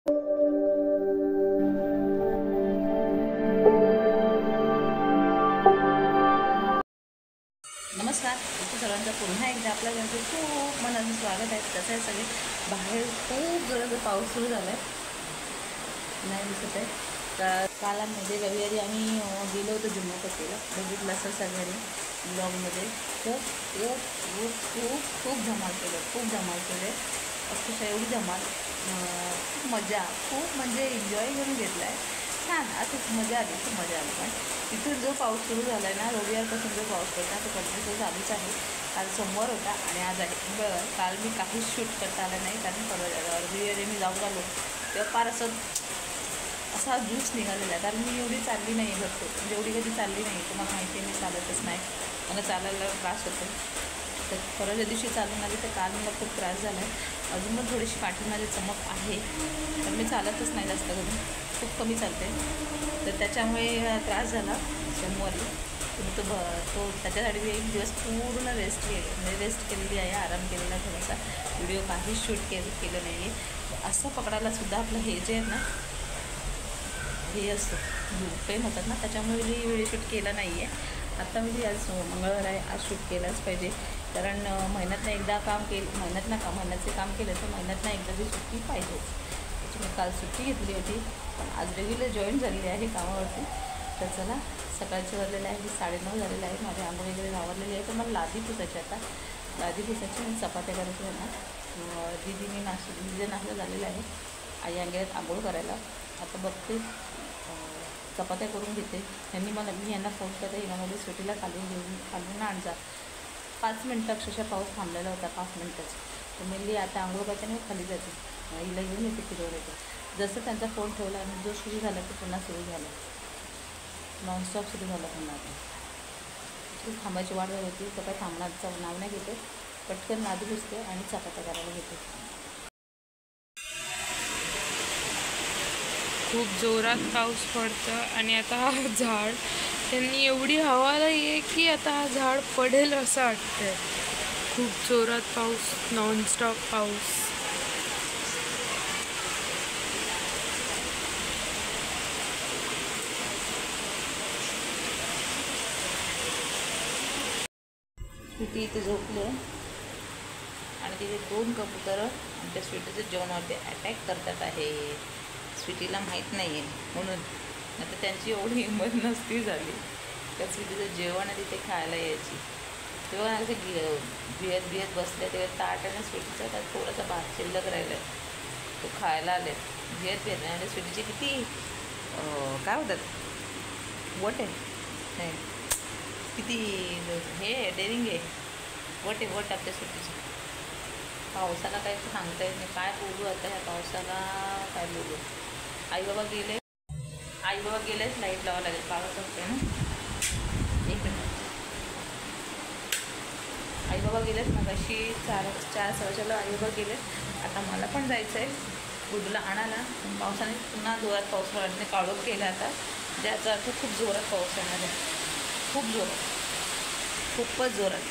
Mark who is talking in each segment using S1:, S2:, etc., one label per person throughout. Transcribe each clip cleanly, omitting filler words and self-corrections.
S1: नमस्कार, सर्वांचं पुन्हा एकदा आपल्या घरचे खूप मनाचं स्वागत आहे. कसं आहे, सगळे बाहेर खूप जोराचा पाऊस सुरू झाला आहे, नाही दिसत आहे. तर कालामध्ये रविवारी आम्ही गेलो होतो जुम्मा पट्टीला, बघितलं असं सगळ्यांनी ब्लॉगमध्ये. तर खूप खूप खूप धमाल केलं, अक्षरशः एवढी धमाल, खूप मजा, खूप म्हणजे एन्जॉय करून घेतला आहे. छान असंच मजा आली, खूप मजा आली. पण तिथून जो पाऊस सुरू झाला आहे ना, रविवारपासून जो पाऊस पडला तो कंटिन्यू चालूच आहे. काल सोमवार होता आणि आज आहे. बरं, काल मी काहीच शूट करता आलं नाही, कारण रविवारी मी जाऊन आलो तेव्हा फार असा ज्यूस निघालेला आहे. कारण मी एवढी चालली नाही भरपूर, म्हणजे एवढी कधी चालली नाही. तुम्हाला माहिती आहे, मी चालतच नाही, मला चालायला त्रास होतो. तर परवाच्या दिवशी चालून आली, तर काल मला खूप त्रास झाला आहे. अजून पण थोडीशी पाठीमध्ये चमक आहे, पण मी चालतच नाही जास्त करून, खूप कमी चालते. तर त्याच्यामुळे त्रास झाला सोमवारी. तो त्याच्यासाठी मी एक दिवस पूर्ण रेस्ट केलेली आहे, आराम केलेला थोडासा. व्हिडिओ काहीच शूट केलं नाही आहे. असं पकडायलासुद्धा आपलं हे जे आहे ना, हे असतं पेन होतात ना, त्याच्यामुळे मी व्हिडिओ शूट केला नाही आहे. आता मी आज मंगळवार आहे, आज शूट केलाच पाहिजे, कारण महिन्यातनं एकदा महिन्याचे काम केलं तर महिन्यातनं एकदा जी सुट्टी पाहिजे. त्याची मी काल सुट्टी घेतली होती, पण आज रेग्युलर जॉईन झालेली आहे कामावरती. तर चला, सकाळचे वाजलेले आहे, 9:30 झालेले आहे. माझे आंघोळ वगैरे आवरलेली आहे. तर मला लादी पुसायची, आता लादी पुसायची आणि चपात्या करायची आहे ना. दीदीने नाश्ता झालेला आहे. आई अंगेल्यात आंघोळ करायला. आता बघते, चपात्या करून घेते. मी यांना फोन करते, हिनामध्ये सुटीला खालून आण जा. 5 मिनटं अक्षरशः पाऊस थांबलेला होता, 5 मिनटंच. तर मी आता आंघोळ करते आणि खाली जाते, हिला घेऊन येते फिरवून येते. जसं त्यांचा फोन ठेवला आणि जो सुरू झाला तो पुन्हा सुरू झाला, नॉनस्टॉप सुरू झाला पुन्हा. आता थांबायची वाट होती, तर काय थांबण्याचं नाव नाही घेते. पटकन लादी पुसते आणि चपात्या करायला घेते.
S2: खूप जोरात पाऊस पडतं आणि आता हा झाड, त्यांनी एवढी हवा आहे की आता हा झाड पडेल असं वाटतंय. खूप जोरात पाऊस, नॉनस्टॉप पाऊस.
S1: स्वीटी इथे झोपले आणि तिथे 2 कबुतरं आमच्या स्वीटीच्या जेवणावरती अटॅक करतात आहे. स्वीटीला माहीत नाही आहे म्हणून, आता त्यांची एवढी हिंमत नसती झाली तर स्वीटीचं जेवण आहे तिथे खायला यायची. तेव्हा असे भियत बसले, तेव्हा ताट आहे ना स्वीटीचा, त्यात थोडासा भात शिल्लक राहिला आहे, तो खायला आले भियत आणि स्वीटीचे किती काय होतात वट आहे, नाही किती हे डेअरिंग आहे, वट आपल्या स्वीटीचे. पावसाला काही सांगता येत नाही, काय बोलू आता ह्या पावसाला, काय बोलू. आई बाबा गेलेच, लाईट लावावं लागेल, पावस असते ना. एक मिनिट, आई बाबा गेलेच ना, कशी 4:15 आई बाबा गेले. आता मला पण जायचं आहे गुडूला आणायला. पावसाने पुन्हा जोरात पाऊस वाढणे काढून केला आता, ज्याचा अर्थ खूप जोरात पाऊस येणार आहे, खूपच जोरात.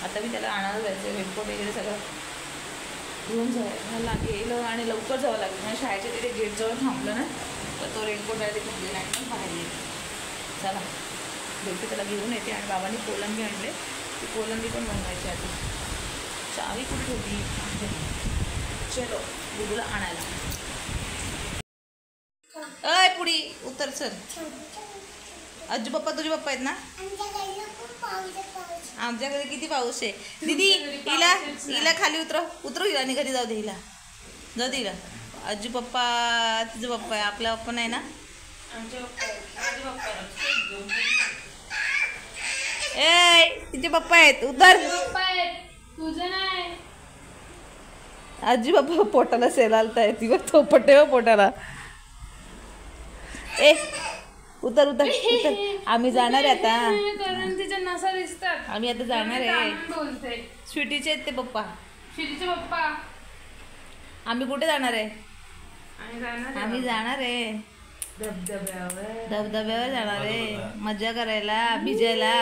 S1: आता मी त्याला आणायला जायचं, रेनकोट वगैरे सगळं घेऊन जायला लागेल आणि लवकर जावं लागेल. म्हणजे शाळेच्या तिथे गेटजवळ थांबलं ना, तर तो रेनकोट आहे ते घेतलेला आणि पण बाहेर येईल. चला भेटते, त्याला घेऊन येते. आणि बाबांनी कोलंबी आणले, ती कोलंबी पण बनवायची आधी. चावी कुठे होती, चलो गुडूला आणायला. अय पुढी उतर, चल. आजी पप्पा तुझे पप्पा आहेत ना. आमच्याकडे किती पाऊस आहे दीदी. हिला खाली उतरव हिला आणि घरी जाऊ दे, हिला जाऊ दे हिला. आजी पप्पा तुझे पप्पा आहे, आपला पप्पा नाही ना. ए तिचे पप्पा आहेत, उतर. आजी पप्पा पोटाला सेल आलताय, ती बघ तो पटे पोटाला. ए उतर. आम्ही जाणार आहे आता, आम्ही आता जाणार आहे. स्वीटीचे आहेत ते पप्पा, आम्ही कुठे जाणार आहे, आम्ही जाणार आहे धबधब्यावर जाणार आहे, मजा करायला, भिजायला.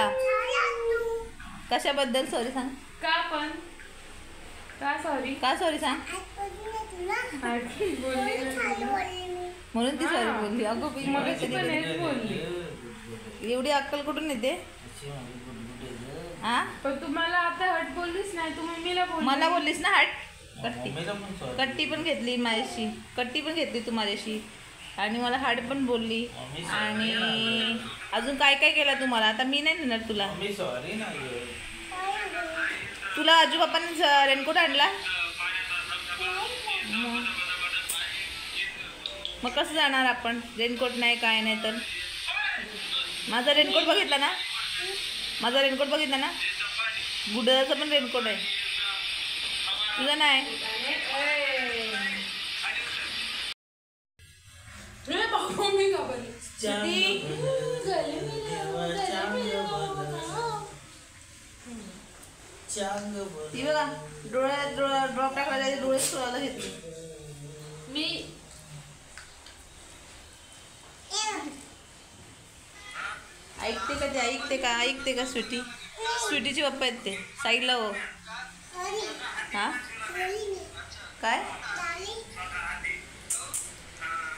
S1: कशाबद्दल सॉरी सांग.
S2: का पण का सॉरी
S1: का सॉरी सांग. म्हणून ती सॉरी बोलली. अगं बाई, मला
S2: मगाशी पण हेच बोलली.
S1: एवढी अक्कल कुठून येते? हा,
S2: पण तुम्हाला आता हट बोललीस नाही, तू मम्मीला बोलली.
S1: मला बोललीस ना हट. कट्टी पण घेतली माझ्याशी, कट्टी पण घेतली तू माझ्याशी, आणि मला हाड पण बोलली. आणि अजून काय काय केलं तुम्हाला. आता मी नाही देणार तुला. तुला आजू बापाने रेनकोट आणला. मग कसं जाणार आपण. रेनकोट नाही काय नाही तर. माझा रेनकोट बघितला ना, माझा रेनकोट बघितला ना. गुड्डाचा पण रेनकोट आहे, तुझा नाही. ती बघा डोळ्यात ड्रॉप टाकला, डोळे सोडायला घेतले
S2: मी.
S1: ऐकते का ते, ऐकते का स्वीटी. स्वीटीचे पप्पा आहेत ते, साईडला हो. हा काय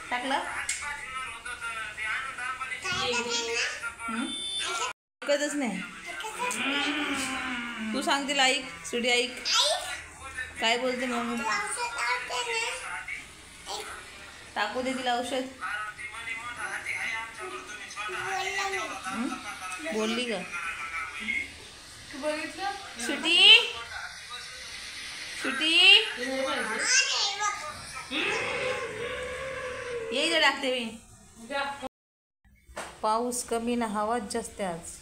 S1: टाकलं. ऐकतच नाही. तू सांग तिला ऐक. स्वीटी ऐक काय बोलते मम्मी. टाकू दे तिला औषध. बोलली का स्वीटी. स्वीटी ये जर टाकते मी. पाऊस कमी ना, हवाच जास्त आहे आज.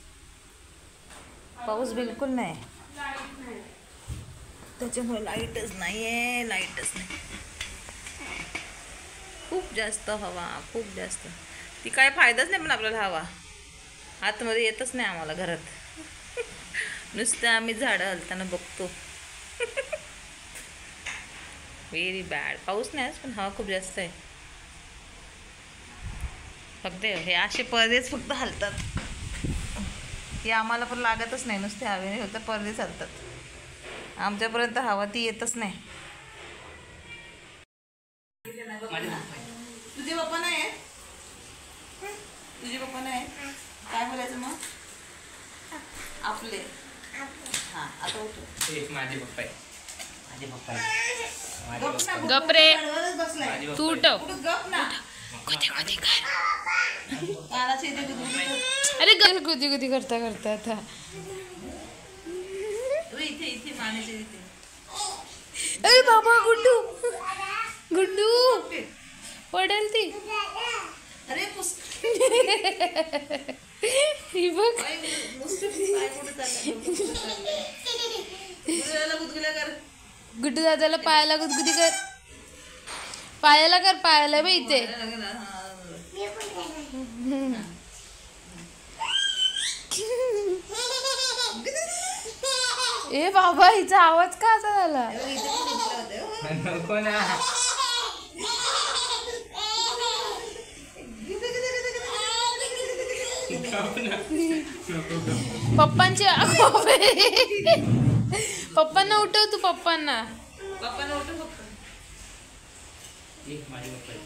S1: पाऊस बिलकुल नाही, त्याच्यामुळे लाईटच नाही आहे. लाईटच नाही. खूप जास्त हवा, खूप जास्त. ती काय फायदाच नाही पण आपल्याला हवा. आतमध्ये येतच नाही आम्हाला घरात. नुसतं आम्ही झाडं हलताना बघतो. Very bad. पाऊस नाही पण हवा खूप जास्त आहे. फक्त हे असे पडदेच फक्त हलतात. हे आम्हाला पण लागतच नाही. नुसते हवेने फक्त पडदे चालतात. आमच्यापर्यंत हवा ती येतच नाही. तुझे पप्पा नाही आहेत. तुझे पप्पा नाही काय बोलायचं मग. आपले हा आता उठो.
S3: माझे पप्पा आहे. माझे पप्पा
S2: गप रे.
S1: बसलाय
S2: तू उठव.
S1: गप ना.
S2: अरे गल गुदी गुदी करता करता आता.
S1: इथे इथे मानेच्या इथे.
S2: अरे बाबा गुड्डू, गुड्डू पडेल ती.
S1: अरे
S2: ही बघ. गुड्डू दादाला पायाला गुदगुदी कर. पायाला कर, पायाला बघ इथे. ए बाबा, हिचा आवाज का असा झाला.
S3: नको ना.
S2: पप्पांची पप्पांना उठव तू. पप्पांना
S1: उठव.
S3: माझे पप्पा आहेत.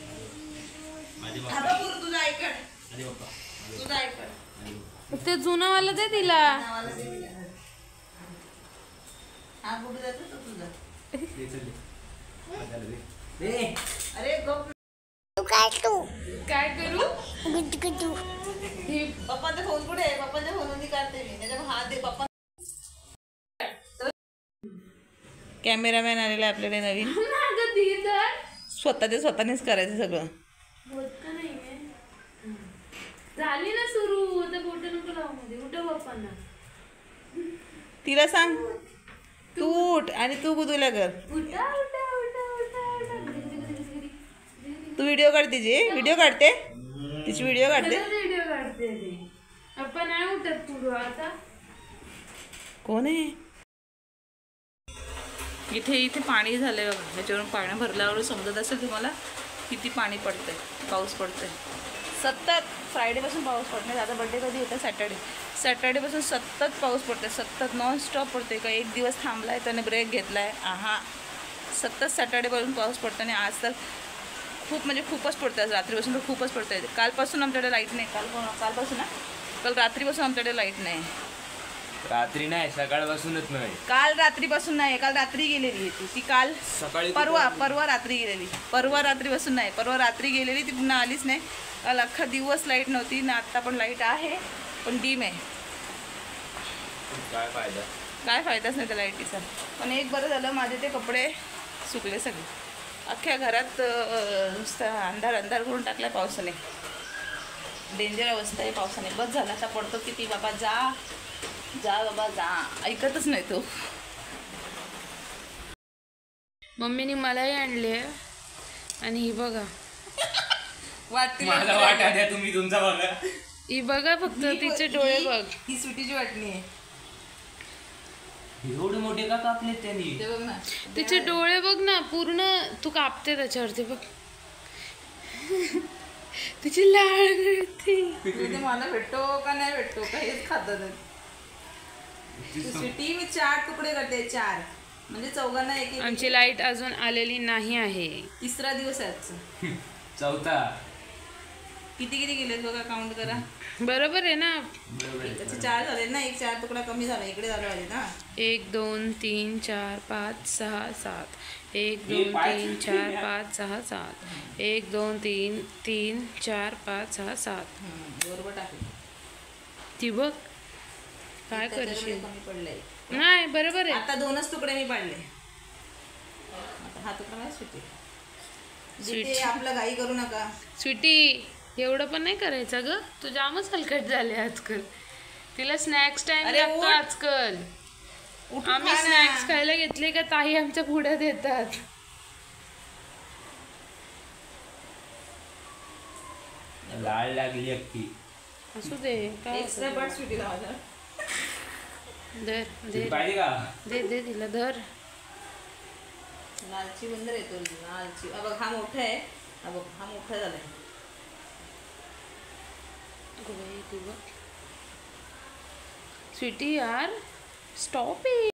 S3: माझे
S1: आता पूर्ण तुझं ऐकड.
S3: माझे पप्पा.
S1: तुझं ऐकड.
S2: ते जुनावाला दे तिला.
S1: हा कुठे जातो तो तुझा.
S3: अरे
S1: गप.
S2: काय करू.
S1: पप्पांचा फोन कुठे आहे. पप्पांच्या फोनवरून काढते मी. त्याच्या हात दे पप्पा. कॅमेरामॅन आलेला आपल्याकडे नवीन. स्वतःनेच करायचं सगळं.
S2: झाली ना सुरू. आता बोट नको लावू मध्ये. उठव पप्पांना.
S1: तिला सांग तू उठ आणि तू गुदुल्या कर.
S2: उठा उठा उठा उठा उठा.
S1: तू व्हिडिओ काढ तिची. व्हिडिओ काढते तिची. व्हिडिओ काढते.
S2: व्हिडिओ काढते ती. पप्पा नाही उठत पुढं आता.
S1: कोण आहे. इथे पाणी झालंय बघा. ह्याच्यावरून पाणी भरल्यावर समजत असेल तुम्हाला किती पाणी पडतंय. पाऊस पडतोय सतत. फ्रायडेपासून पाऊस पडणार. आता बड्डे कधी होता. सॅटर्डेपासून सतत पाऊस पडतोय, सतत नॉनस्टॉप पडतोय. का एक दिवस थांबलाय त्याने ब्रेक घेतलाय. सतत सॅटर्डेपासून पाऊस पडतो आणि आज तर खूप म्हणजे खूपच पडतोय. रात्रीपासून तर खूपच पडतोय. कालपासून आमच्याकडे लाईट नाही. कालपासून ना काल रात्रीपासून आमच्याकडे लाईट नाही.
S4: रात्री नाही, सकाळपासूनच नाही.
S1: काल रात्रीपासून नाही, काल रात्री गेलेली ती काल
S4: सकाळी
S1: परवा रात्री गेलेली. परवा रात्रीपासून नाही, परवा रात्री गेलेली ती पुन्हा आलीच नाही. काल अख्खा दिवस लाईट नव्हती ना. आत्ता पण लाईट आहे पण डीम आहे. काय फायदाच नाही त्या लाईटीचा. पण एक बरं झालं, माझे ते कपडे सुकले सगळे. अख्ख्या घरात नुसतं अंधार करून टाकलाय पावसाने. डेंजर अवस्था आहे पावसाने. बस झाला आता पडतो किती बाबा, जा बाबा जा, ऐकतच नाही तो.
S2: मम्मीने मलाही आणले आणि ही बघा,
S4: मला वाटा द्या तुम्ही तुमचा बघा.
S2: ही बघा फक्त तिचे डोळे बघ.
S1: ही सुटीची वाटणी आहे.
S4: एवढे मोठे का कापले त्यांनी?
S1: ते बघ ना,
S2: तिचे डोळे बघ ना, पूर्ण तू कापते त्याच्यावरती बघ. तिची लाळ गळती.
S1: ते मला भेटतो का नाही भेटतो का हेच खातात. सुटी मी 4 तुकडे करते, 4 म्हणजे चौघांना एक.
S2: आमची लाईट अजून आलेली नाही आहे.
S1: तिसरा दिवस आहे आजचा.
S4: चौथा.
S1: किती गेलेत बघा, काउंट करा.
S2: बरोबर आहे ना.
S1: त्याचे 4 झाले ना, एक 4 तुकडा कमी झाला. इकडे झाला आले ना.
S2: 1 2 3 4 5 6 7. 1 2 3 4 5 6 7. 1 2 3 3 4 5 6 7.
S1: बरोबर टाकले.
S2: ती बघ काय करशील.
S1: कमी पडलंय.
S2: नाही बरोबर आहे.
S1: आता 2च तुकडे मी पाडले. आता हा तुकडा नाही सुटी. जिथे आपलं घाई करू नका.
S2: स्वीटी एवढं पण नाही करायचं ग. तू जामच हलकट झाले आजकाल. तिला स्नॅक्स टाइम
S1: अरे
S2: लागतो
S1: उठ.
S2: आजकाल. आम्ही स्नॅक्स खायला घेतले का ताई आमच्या पुढे देतात.
S4: लाळ लागली अख्खी.
S2: असू दे काय
S1: एक्स्ट्रा बट सुटी लावलं.
S2: धर दे
S4: पाहिजे का?
S2: दे दे तिला धर.
S1: लालची बंदर येतो. लालची बघ, हा मोठा आहे. बघ हा मोठा झालाय.
S2: स्वीटी यार स्टॉप इट.